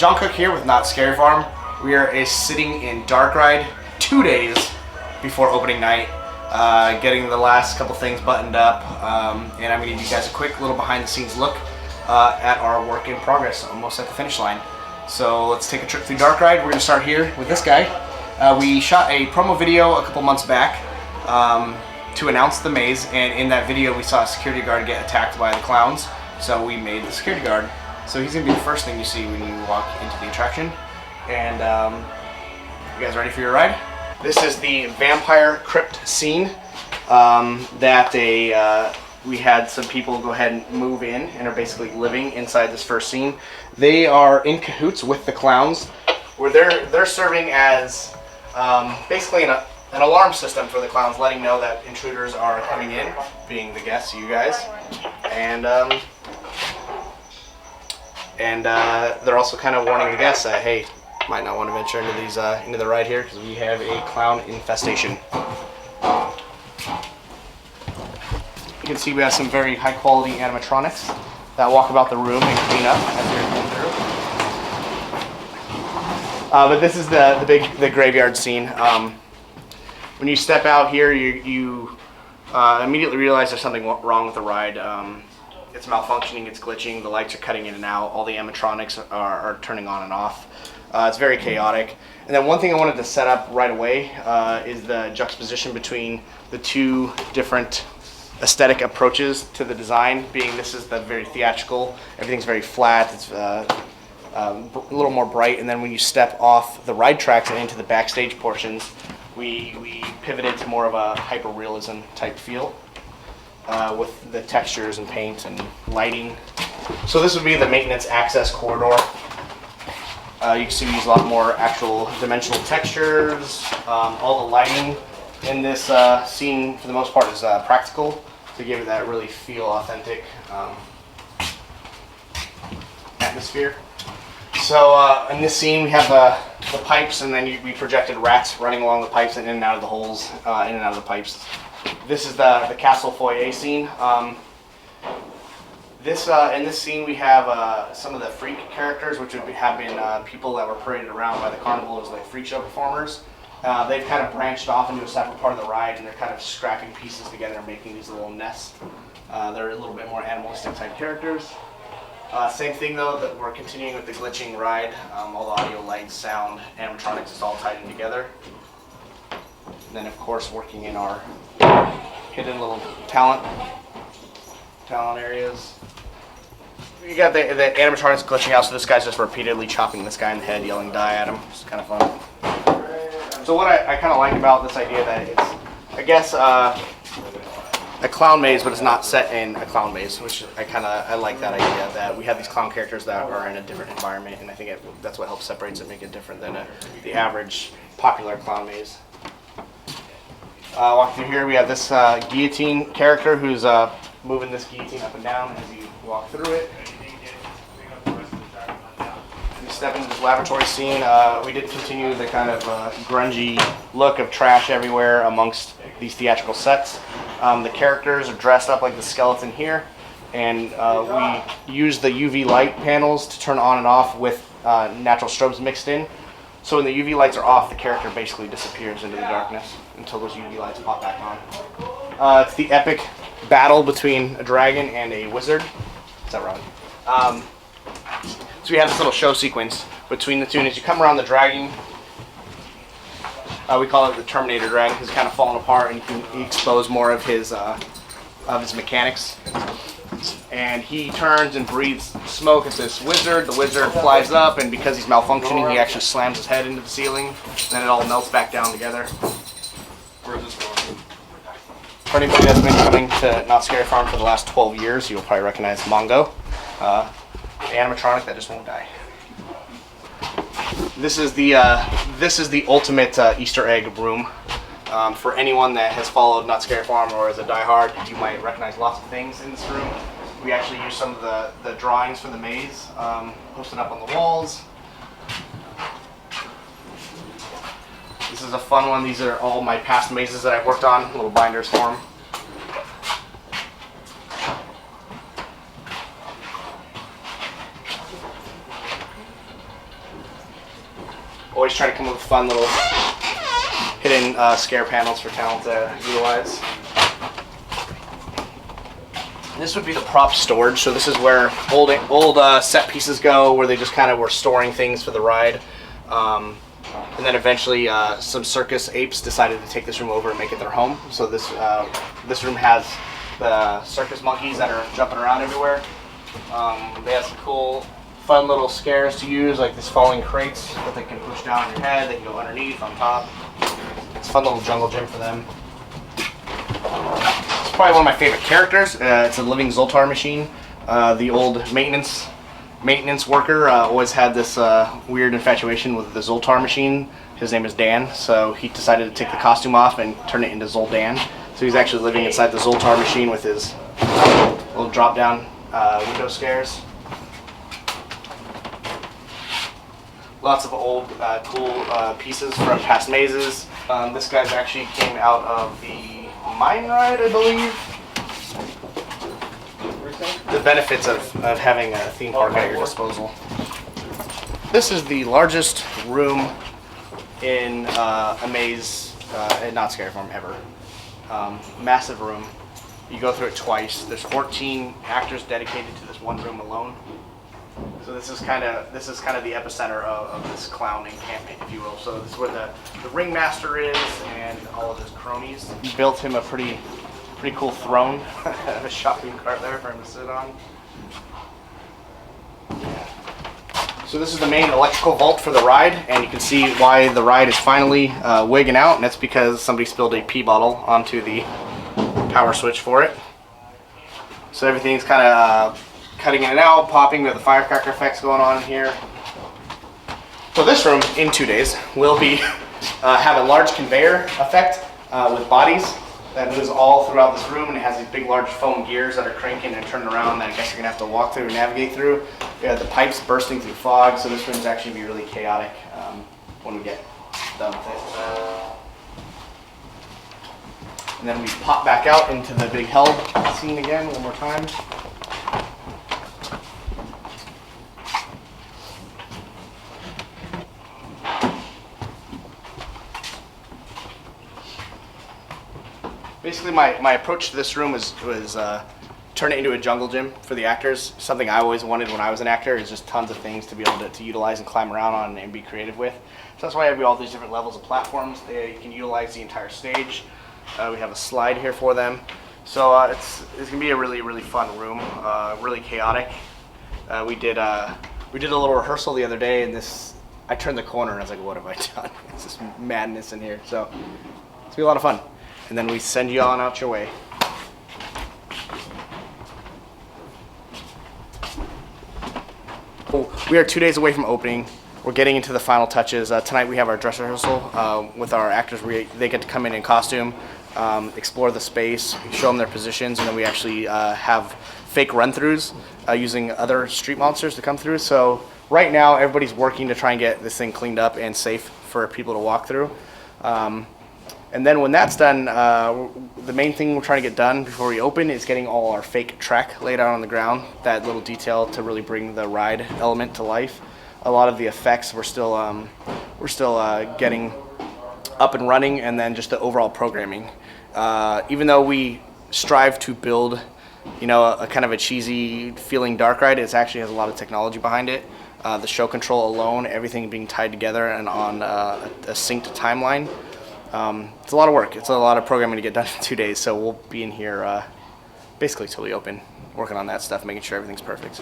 Jon Cooke here with Knott Scary Farm. We are sitting in Dark Ride 2 days before opening night, getting the last couple things buttoned up, and I'm going to give you guys a quick little behind the scenes look at our work in progress, almost at the finish line. So let's take a trip through Dark Ride. We're going to start here with this guy. We shot a promo video a couple months back to announce the maze, and in that video we saw a security guard get attacked by the clowns, so we made the security guard. So he's going to be the first thing you see when you walk into the attraction. And you guys ready for your ride? This is the vampire crypt scene that we had some people go ahead and move in and are basically living inside this first scene. They are in cahoots with the clowns, where they're serving as basically an alarm system for the clowns, letting know that intruders are coming in, being the guests, you guys, and they're also kind of warning the guests that, hey, might not want to venture into these into the ride here because we have a clown infestation. You can see we have some very high quality animatronics that walk about the room and clean up as you're going through. But this is the graveyard scene. When you step out here, you immediately realize there's something wrong with the ride. It's malfunctioning, it's glitching, the lights are cutting in and out, all the animatronics are turning on and off. It's very chaotic. And then one thing I wanted to set up right away is the juxtaposition between the two different aesthetic approaches to the design, being this is the very theatrical, everything's very flat, it's a little more bright, and then when you step off the ride tracks and into the backstage portions, we pivoted to more of a hyper-realism type feel. With the textures and paint and lighting. So this would be the maintenance access corridor. You can see we use a lot more actual dimensional textures. All the lighting in this scene, for the most part, is practical to give it that really feel authentic atmosphere. So in this scene, we have the pipes, and then we projected rats running along the pipes and in and out of the holes, in and out of the pipes. This is the castle foyer scene. In this scene we have some of the freak characters, which have been people that were paraded around by the carnival as like freak show performers. They've kind of branched off into a separate part of the ride, and they're kind of scrapping pieces together and making these little nests. They're a little bit more animalistic type characters. Same thing though, that we're continuing with the glitching ride. All the audio, lights, sound, animatronics is all tied in together. And then of course working in our hidden little talent areas. You got the animatronics glitching out, so this guy's just repeatedly chopping this guy in the head, yelling die at him. It's kind of fun. So what I kind of like about this idea that it's, I guess, a clown maze, but it's not set in a clown maze, which I like that idea, that we have these clown characters that are in a different environment, and I think that's what helps separates it, make it different than the average popular clown maze. Walk through here, we have this guillotine character who's moving this guillotine up and down as you walk through it. We step into this laboratory scene. We did continue the kind of grungy look of trash everywhere amongst these theatrical sets. The characters are dressed up like the skeleton here, and we use the UV light panels to turn on and off with natural strobes mixed in. So when the UV lights are off, the character basically disappears into the darkness until those UV lights pop back on. It's the epic battle between a dragon and a wizard. Is that right? So we have this little show sequence between the two, and as you come around the dragon, we call it the Terminator dragon because it's kind of falling apart, and you can expose more of his mechanics. And he turns and breathes smoke at this wizard. The wizard flies up, and because he's malfunctioning, he actually slams his head into the ceiling. Then it all melts back down together. Where's this going? For anybody that's been coming to Knott Scary Farm for the last 12 years, you'll probably recognize Mongo, the animatronic that just won't die. This is the ultimate Easter egg room. For anyone that has followed Knott Scary Farm or is a diehard, you might recognize lots of things in this room. We actually use some of the drawings from the maze posted up on the walls. This is a fun one. These are all my past mazes that I've worked on, little binders for them. always try to come up with fun little hidden scare panels for talent to utilize. This would be the prop storage. So this is where old set pieces go, where they just kind of were storing things for the ride. And then eventually some circus apes decided to take this room over and make it their home. So this room has the circus monkeys that are jumping around everywhere. They have some cool, fun little scares to use, like this falling crates that they can push down on your head. They can go underneath, on top. It's a fun little jungle gym for them. It's probably one of my favorite characters. It's a living Zoltar machine. The old maintenance worker always had this weird infatuation with the Zoltar machine. His name is Dan, so he decided to take the costume off and turn it into Zoldan. So he's actually living inside the Zoltar machine with his little drop-down window scares. Lots of old cool pieces from past mazes. This guy's actually came out of the mine ride, I believe. The benefits of having a theme park at your disposal. This is the largest room in a maze at Knott Scary Farm ever. Massive room. You go through it twice. There's 14 actors dedicated to this one room alone. So this is kind of the epicenter of this clown encampment, if you will. So this is where the Ringmaster is and all of his cronies. We built him a pretty cool throne, a shopping cart there for him to sit on. So this is the main electrical vault for the ride, and you can see why the ride is finally wigging out, and that's because somebody spilled a pee bottle onto the power switch for it. So everything's kind of cutting in and out, popping. We have the firecracker effects going on here. So this room, in 2 days, will be have a large conveyor effect with bodies that moves all throughout this room, and it has these big large foam gears that are cranking and turning around that I guess you're gonna have to walk through and navigate through. We have the pipes bursting through fog, so this room's actually gonna be really chaotic when we get done with it. And then we pop back out into the big hell scene again one more time. Basically, my approach to this room was turn it into a jungle gym for the actors. Something I always wanted when I was an actor is just tons of things to be able to utilize and climb around on and be creative with. So that's why I have all these different levels of platforms. They can utilize the entire stage. We have a slide here for them. So it's gonna be a really fun room, really chaotic. We did a little rehearsal the other day, and I turned the corner and I was like, what have I done? It's just madness in here. So it's gonna be a lot of fun. And then we send you on out your way. We are 2 days away from opening. We're getting into the final touches. Tonight we have our dress rehearsal with our actors. They get to come in costume, explore the space, show them their positions, and then we actually have fake run-throughs using other street monsters to come through. So right now everybody's working to try and get this thing cleaned up and safe for people to walk through. And then when that's done, the main thing we're trying to get done before we open is getting all our fake track laid out on the ground. That little detail to really bring the ride element to life. A lot of the effects we're still getting up and running, and then just the overall programming. Even though we strive to build, a kind of a cheesy feeling dark ride, it actually has a lot of technology behind it. The show control alone, everything being tied together and on a synced timeline. It's a lot of work. It's a lot of programming to get done in 2 days, so we'll be in here basically till we open, working on that stuff, making sure everything's perfect.